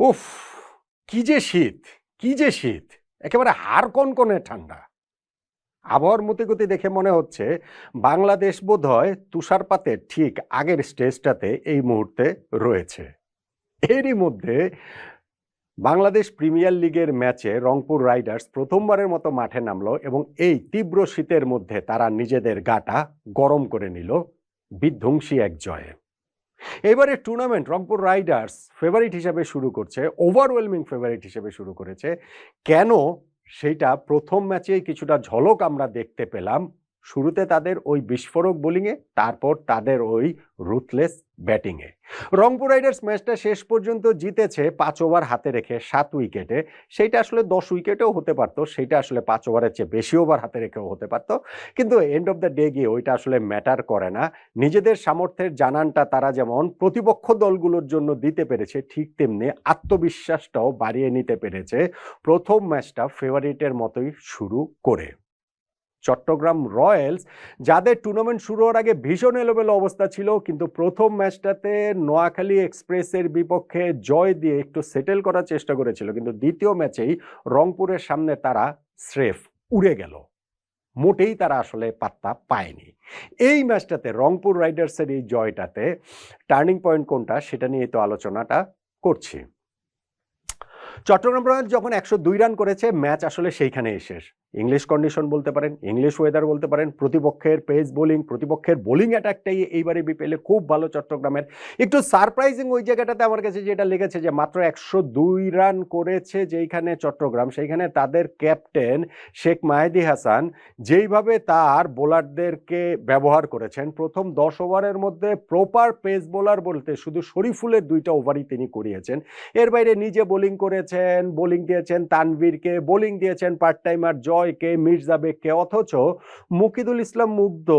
উফ, কি যে শীত, কি যে শীত, একেবারে হাড় কনকনে ঠান্ডা। আবহাওয়ার মতিগতি দেখে মনে হচ্ছে বাংলাদেশ বোধহয় তুষারপাতের ঠিক আগের স্টেজটাতে এই মুহূর্তে রয়েছে। এরই মধ্যে বাংলাদেশ প্রিমিয়ার লিগের ম্যাচে রংপুর রাইডার্স প্রথমবারের মতো মাঠে নামলো এবং এই তীব্র শীতের মধ্যে তারা নিজেদের গাটা গরম করে নিল বিধ্বংসী এক জয়ে। এবারে টুর্নামেন্ট রংপুর রাইডার্স ফেভারিট হিসেবে শুরু করছে, ওভারওয়েলমিং ফেভারিট হিসেবে শুরু করেছে। কেন? সেইটা প্রথম ম্যাচেই কিছুটা ঝলক আমরা দেখতে পেলাম। শুরুতে তাদের ওই বিস্ফোরক বোলিংয়ে, তারপর তাদের ওই রুথলেস ব্যাটিংয়ে। রংপুর রাইডার্স ম্যাচটা শেষ পর্যন্ত জিতেছে 5 ওভার হাতে রেখে 7 উইকেটে। সেইটা আসলে 10 উইকেটেও হতে পারত, সেইটা আসলে 5 ওভারের চেয়ে বেশি ওভার হাতে রেখেও হতে পারত। কিন্তু এন্ড অফ দ্য ডে গিয়ে ওইটা আসলে ম্যাটার করে না। নিজেদের সামর্থ্যের জানানটা তারা যেমন প্রতিপক্ষ দলগুলোর জন্য দিতে পেরেছে, ঠিক তেমনি আত্মবিশ্বাসটাও বাড়িয়ে নিতে পেরেছে প্রথম ম্যাচটা ফেভারিটের মতোই শুরু করে। চট্টগ্রাম রয়্যালস, যাদের টুর্নামেন্ট শুরু হওয়ার আগে ভীষণ এলোমেলো অবস্থা ছিল, কিন্তু প্রথম ম্যাচটাতে নোয়াখালী এক্সপ্রেসের বিপক্ষে জয় দিয়ে একটু সেটেল করার চেষ্টা করেছিল, কিন্তু দ্বিতীয় ম্যাচেই রংপুরের সামনে তারা স্রেফ উড়ে গেল। মোটেই তারা আসলে পাত্তা পায়নি। এই ম্যাচটাতে রংপুর রাইডার্সের এই জয়টাতে টার্নিং পয়েন্ট কোনটা সেটা নিয়ে তো আলোচনাটা করছি। চট্টগ্রাম রয়্যালস যখন 102 রান করেছে, ম্যাচ আসলে সেইখানেই শেষ। ইংলিশ কন্ডিশন বলতে পারেন, ইংলিশ ওয়েদার বলতে পারেন, প্রতিপক্ষের পেস বোলিং, প্রতিপক্ষের বোলিং অ্যাটাকটাই এইবারে বিপিএলে খুব ভালো চট্টগ্রামের। একটু সারপ্রাইজিং ওই জায়গাটাতে আমার কাছে যেটা লেগেছে যে মাত্র 102 রান করেছে যেইখানে চট্টগ্রাম, সেইখানে তাদের ক্যাপ্টেন শেখ মাহেদী হাসান যেইভাবে তার বোলারদেরকে ব্যবহার করেছেন, প্রথম 10 ওভারের মধ্যে প্রপার পেস বোলার বলতে শুধু শরীফুলের 2টা ওভারই তিনি করিয়েছেন। এর বাইরে নিজে বোলিং করেছেন, বোলিং দিয়েছেন তানভীরকে, বোলিং দিয়েছেন পার্ট টাইমার জয়কে, মির্জা বেগকে। অথচ মুকিদুল ইসলাম মুগ্ধ,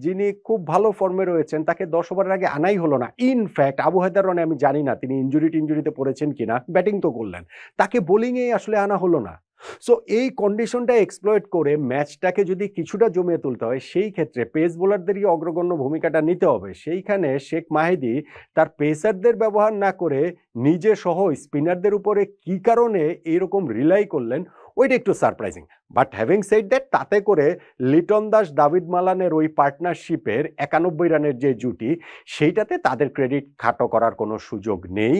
যিনি খুব ভালো ফর্মে রয়েছেন, তাকে 10 ওভারের আগে আনাই হলো না। ইনফ্যাক্ট আবু হায়দার রনে আমি জানি না তিনি ইনজুরিতে পড়েছেন কিনা, ব্যাটিং তো করলেন, তাকে বোলিংয়ে আসলে আনা হলো না। সো এই কন্ডিশনটা এক্সপ্লয়েট করে ম্যাচটাকে যদি কিছুটা জমিয়ে তুলতে হয়, সেই ক্ষেত্রে পেস বোলারদেরই অগ্রগণ্য ভূমিকাটা নিতে হবে। সেইখানে শেখ মাহেদী তার পেসারদের ব্যবহার না করে নিজে সহ স্পিনারদের উপরে কি কারণে এরকম রিলাই করলেন, ওইটা একটু surprising. But having said that, তাতে করে লিটন দাস দাভিদ মালানের ওই পার্টনারশিপের 91 রানের যে জুটি, সেইটাতে তাদের ক্রেডিট খাটো করার কোনো সুযোগ নেই।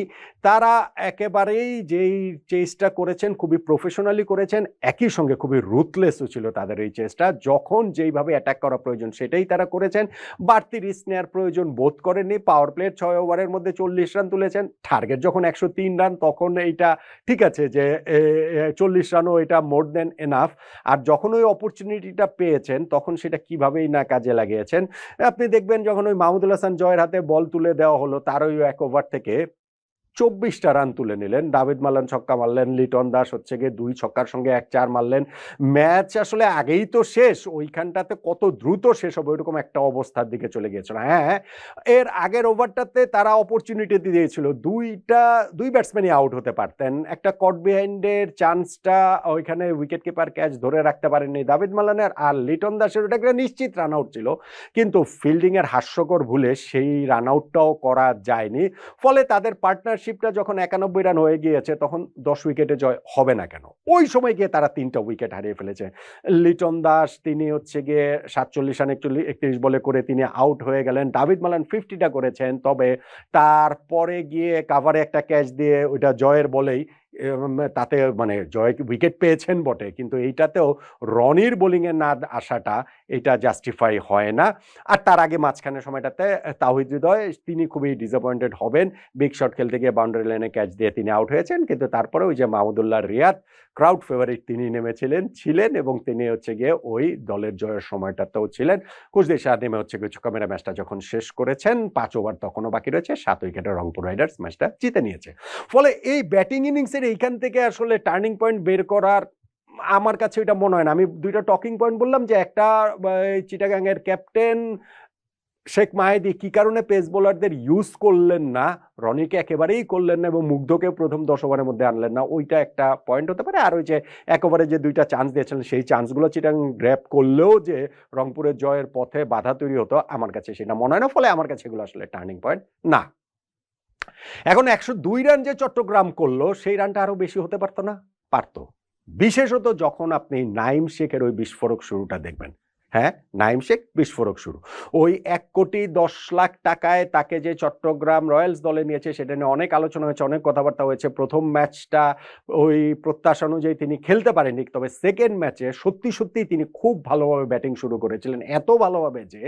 তারা একেবারেই যেই চেষ্টা করেছেন খুবই প্রফেশনালি করেছেন, একই সঙ্গে খুবই রুথলেসও ছিল তাদের এই চেষ্টা। যখন যেইভাবে অ্যাটাক করা প্রয়োজন সেটাই তারা করেছেন, বাড়তি রিস্ক নেওয়ার প্রয়োজন বোধ করেননি। পাওয়ার প্লের 6 ওভারের মধ্যে 40 রান তুলেছেন, টার্গেট যখন 103 রান তখন এইটা ঠিক আছে যে 40 রানও এটা মোর দেন এনাফ। আর যখন ওই অপরচুনিটিটা পেয়েছেন তখন সেটা কিভাবেই না কাজে লাগিয়েছেন। আপনি দেখবেন যখন ওই মাহমুদুল হাসান জয়ের হাতে বল তুলে দেওয়া হলো, তার ওই 1 ওভার থেকে 24টা রান তুলে নিলেন। দাভিদ মালান ছক্কা মারলেন, লিটন দাস হচ্ছে গিয়ে 2 ছক্কার সঙ্গে 1 4 মারলেন। ম্যাচ আসলে আগেই তো শেষ, ওইখানটাতে কত দ্রুত শেষ হবে ওইরকম একটা অবস্থার দিকে চলে গিয়েছিল। হ্যাঁ, এর আগের ওভারটাতে তারা অপরচুনিটি দিয়েছিল, দুই ব্যাটসম্যানই আউট হতে পারতেন। একটা কট বিহাইন্ডের চান্সটা ওইখানে উইকেট কিপার ক্যাচ ধরে রাখতে পারেননি দাভিদ মালানের, আর লিটন দাসের ওটা একটা নিশ্চিত রান আউট ছিল, কিন্তু ফিল্ডিং এর হাস্যকর ভুলে সেই রান আউটটাও করা যায়নি। ফলে তাদের পার্টনারশিপটা যখন 91 রান হয়ে গিয়েছে, তখন 10 উইকেটে জয় হবে না কেন? ওই সময় গিয়ে তারা 3টা উইকেট হারিয়ে ফেলেছে। লিটন দাস তিনি হচ্ছে গিয়ে 47 রান 31 বলে করে তিনি আউট হয়ে গেলেন। দাভিদ মালান 50টা করেছেন, তবে তারপরে গিয়ে কাভারে একটা ক্যাচ দিয়ে ওইটা জয়ের বলেই তাতে মানে জয় উইকেট পেয়েছেন বটে, কিন্তু এইটাতেও রনির বোলিং এর না আসাটা এটা জাস্টিফাই হয় না। আর তার আগে মাঝখানের সময়টাতে তাওহিদ হৃদয় তিনি খুবই ডিসঅ্যাপয়েন্টেড হবেন, বিগ শট খেলতে গিয়ে বাউন্ডারি লাইনে ক্যাচ দিয়ে তিনি আউট হয়েছেন, কিন্তু তারপরে ওই যে মাহমুদুল্লাহ রিয়াদ ক্রাউড ফেভারিট তিনি ছিলেন এবং তিনি হচ্ছে গিয়ে ওই দলের জয়ের সময়টাতেও ছিলেন। কুচদের শাহ নেমে হচ্ছে গিয়ে ছক্কা মেরা ম্যাচটা যখন শেষ করেছেন, 5 ওভার তখনও বাকি রয়েছে, 7 উইকেটে রংপুর রাইডার্স ম্যাচটা জিতে নিয়েছে। ফলে এই ব্যাটিং ইনিংসের এইখান থেকে আসলে টার্নিং পয়েন্ট বের করার আমার কাছে এটা মনে হয় না। আমি 2টা টকিং পয়েন্ট বললাম, যে একটা চিটাগাং এর ক্যাপ্টেন শেখ মাহেদী কি কারণে পেস বোলারদের ইউজ করলেন না, রনিকে একেবারেই করলেন না এবং মুগ্ধকে প্রথম 10 ওভারের মধ্যে আনলেন না, ওইটা একটা পয়েন্ট হতে পারে। আর ওই যে 1 ওভারে যে 2টা চান্স দিয়েছিলেন, সেই চান্সগুলো চিটাগাং গ্র্যাব করলেও যে রংপুরের জয়ের পথে বাধা তৈরি হতো, আমার কাছে সেটা মনে হয় না। ফলে আমার কাছে এগুলো আসলে টার্নিং পয়েন্ট না। এখন 102 রান যে চট্টগ্রাম করলো সেই রানটা আরো বেশি হতে পারতো না? পারতো। বিশেষত যখন আপনি নাইম শেখের ওই বিস্ফোরক শুরুটা দেখবেন। হ্যাঁ, নাইম শেখ বিস্ফোরক শুরু। ওই ১,১০,০০,০০০ টাকায় তাকে যে চট্টগ্রাম রয়্যালস দলে নিয়েছে সেটা নিয়ে অনেক আলোচনা হয়েছে, অনেক কথাবার্তা হয়েছে। প্রথম ম্যাচটা ওই প্রত্যাশা অনুযায়ী তিনি খেলতে পারেননি। তবে সেকেন্ড ম্যাচে সত্যিই তিনি খুব ভালোভাবে ব্যাটিং শুরু করেছিলেন। এত ভালোভাবে যে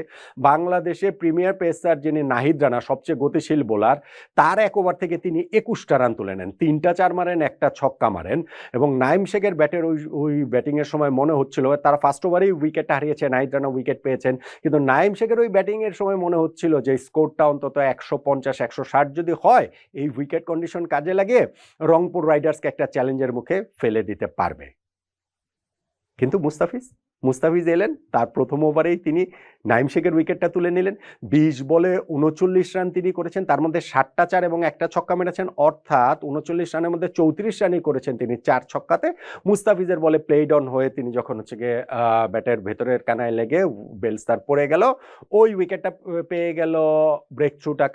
বাংলাদেশে প্রিমিয়ার পেসার যিনি নাহিদ রানা সবচেয়ে গতিশীল বোলার, তার ১ ওভার থেকে তিনি ২১টা রান তুলে নেন। ৩টা ৪ মারেন, ১টা ছক্কা মারেন এবং নাইম শেখের ব্যাটের ওই ব্যাটিংয়ের সময় মনে হচ্ছিল তারা ফার্স্ট ওভারেই উইকেটটা হারিয়েছে, নাহিদ রানা উইকেট পেয়েছেন। কিন্তু নাইম শেখের ওই ব্যাটিংয়ের সময় মনে হচ্ছিল যে স্কোরটা অন্তত ১৫০-১৬০ যদি হয়, এই উইকেট কন্ডিশন কাজে লাগিয়ে রংপুর রাইডার্সকে একটা চ্যালেঞ্জের মুখে ফেলে দিতে পারবে। কিন্তু মুস্তাফিজ এলেন, তার প্রথম ওভারেই তিনি নাইম শেখের উইকেটটা তুলে নিলেন। ২০ বলে ৩৯ রান তিনি করেছেন, তার মধ্যে ৭টা ৪ এবং ১টা ছক্কা মেরেছেন, অর্থাৎ ৩৯ রানের মধ্যে ৩৪ রানই করেছেন তিনি ৪ ছক্কাতে। মুস্তাফিজের বলে প্লেড অন হয়ে তিনি যখন হচ্ছে গিয়ে ব্যাটের ভেতরের কানায় লেগে বেলস তার পড়ে গেল, ওই উইকেটটা পেয়ে গেল,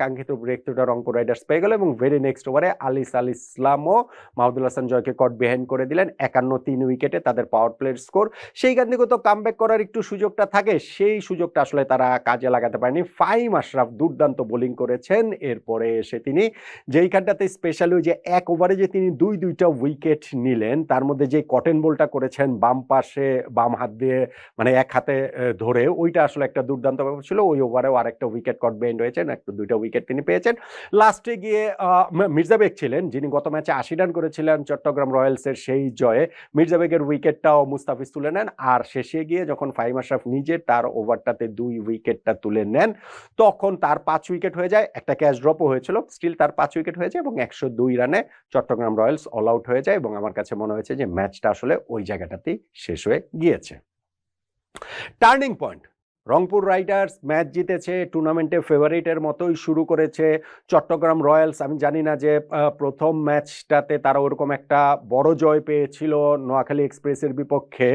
কাঙ্ক্ষিত ব্রেক থ্রুটা রংপুর রাইডার্স পেয়ে গেল এবং ভেরি নেক্সট ওভারে আলিস আল ইসলামও মাহমুদুল হাসান জয়কে কট বিহাইন্ড করে দিলেন ৫১-৩ উইকেটে তাদের পাওয়ার প্লের স্কোর। সেইখান থেকে তো কামব্যাক করার একটু সুযোগটা থাকে, সেই সুযোগটা আসলে তারা কাজে লাগাতে পারেনি। ফাহিম আশরাফ দুর্দান্ত বোলিং করেছেন। এরপরে এসে তিনি যেইখানটাতে স্পেশালি ওই যে ১ ওভারে যে তিনি দুইটা উইকেট নিলেন, তার মধ্যে যে কটেন বলটা করেছেন বাম পাশে বাম হাত দিয়ে মানে এক হাতে ধরে, ওইটা আসলে একটা দুর্দান্ত ব্যাপার ছিল। ওই ওভারেও আরেকটা উইকেট কট বেন্ড হয়েছেন, একটু ২টা উইকেট তিনি পেয়েছেন। লাস্টে গিয়ে মির্জা বেগ ছিলেন যিনি গত ম্যাচে ৮০ রান করেছিলেন চট্টগ্রাম রয়্যালসের সেই জয়ে, মির্জা বেগের উইকেটটাও মুস্তাফিজ তুলে নেন। আর শেষে গিয়ে যখন ফাহিম আশরাফ নিজে তার ওভারটাতে ২ উইকেটটা তুলে নেন, তখন তার ৫ উইকেট হয়ে যায়, একটা ক্যাচ ড্রপও হয়েছিল, স্টিল তার ৫ উইকেট হয়ে যায় এবং ১০২ রানে চট্টগ্রাম রয়্যালস অল আউট হয়ে যায় এবং আমার কাছে মনে হয়েছে যে ম্যাচটা আসলে ওই জায়গাটাতেই শেষ হয়ে গিয়েছে। Turning point, Rangpur Riders match জিতেছে, টুর্নামেন্টে ফেভারিটের মতোই শুরু করেছে। চট্টগ্রাম রয়্যালস, আমি জানি না যে প্রথম ম্যাচটাতে তারা ওরকম একটা বড় জয় পেয়েছিল নোয়াখালী এক্সপ্রেসের বিপক্ষে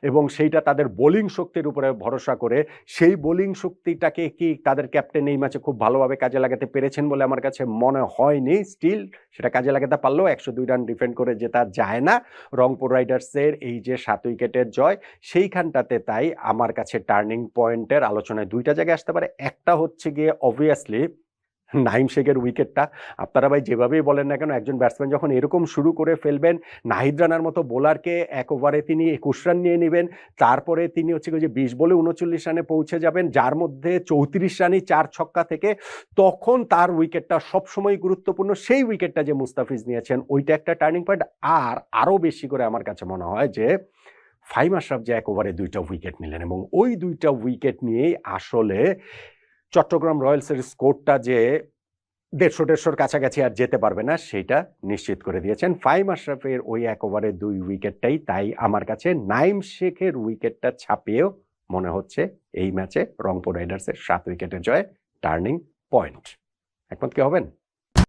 এবং সেইটা তাদের বোলিং শক্তির উপরে ভরসা করে, সেই বোলিং শক্তিটাকে কি তাদের ক্যাপ্টেন এই ম্যাচে খুব ভালোভাবে কাজে লাগাতে পেরেছেন বলে আমার কাছে মনে হয়নি। স্টিল সেটা কাজে লাগাতে পারলেও ১০২ রান ডিফেন্ড করে জেতা যায় না। রংপুর রাইডার্সের এই যে ৭ উইকেটের জয়, সেইখানটাতে তাই আমার কাছে টার্নিং পয়েন্টের আলোচনায় ২টা জায়গায় আসতে পারে। একটা হচ্ছে গিয়ে অবভিয়াসলি নাইম শেখের উইকেটটা। আপনারা ভাই যেভাবেই বলেন না কেন, একজন ব্যাটসম্যান যখন এরকম শুরু করে ফেলবেন, নাহিদ রানার মতো বোলারকে ১ ওভারে তিনি ২১ রান নিয়ে নেবেন, তারপরে তিনি হচ্ছে যে ২০ বলে ৩৯ রানে পৌঁছে যাবেন, যার মধ্যে ৩৪ রানই ৪ ছক্কা থেকে, তখন তার উইকেটটা সবসময় গুরুত্বপূর্ণ। সেই উইকেটটা যে মুস্তাফিজ নিয়েছেন, ওইটা একটা টার্নিং পয়েন্ট। আর আরও বেশি করে আমার কাছে মনে হয় যে ফাহিম আশরাফ যে ১ ওভারে ২টা উইকেট নিলেন এবং ওই ২টা উইকেট নিয়েই আসলে চট্টগ্রাম রয়্যালসের স্কোরটা যে ১৫০-১৫০-র কাছাকাছি আর যেতে পারবে না, সেইটা নিশ্চিত করে দিয়েছেন ফাহিম আশরাফের ওই ১ ওভারে ২ উইকেটটাই। তাই আমার কাছে নাইম শেখের উইকেটটা ছাপিয়েও মনে হচ্ছে এই ম্যাচে রংপুর রাইডার্সের ৭ উইকেটের জয় টার্নিং পয়েন্ট। একমত কি হবেন?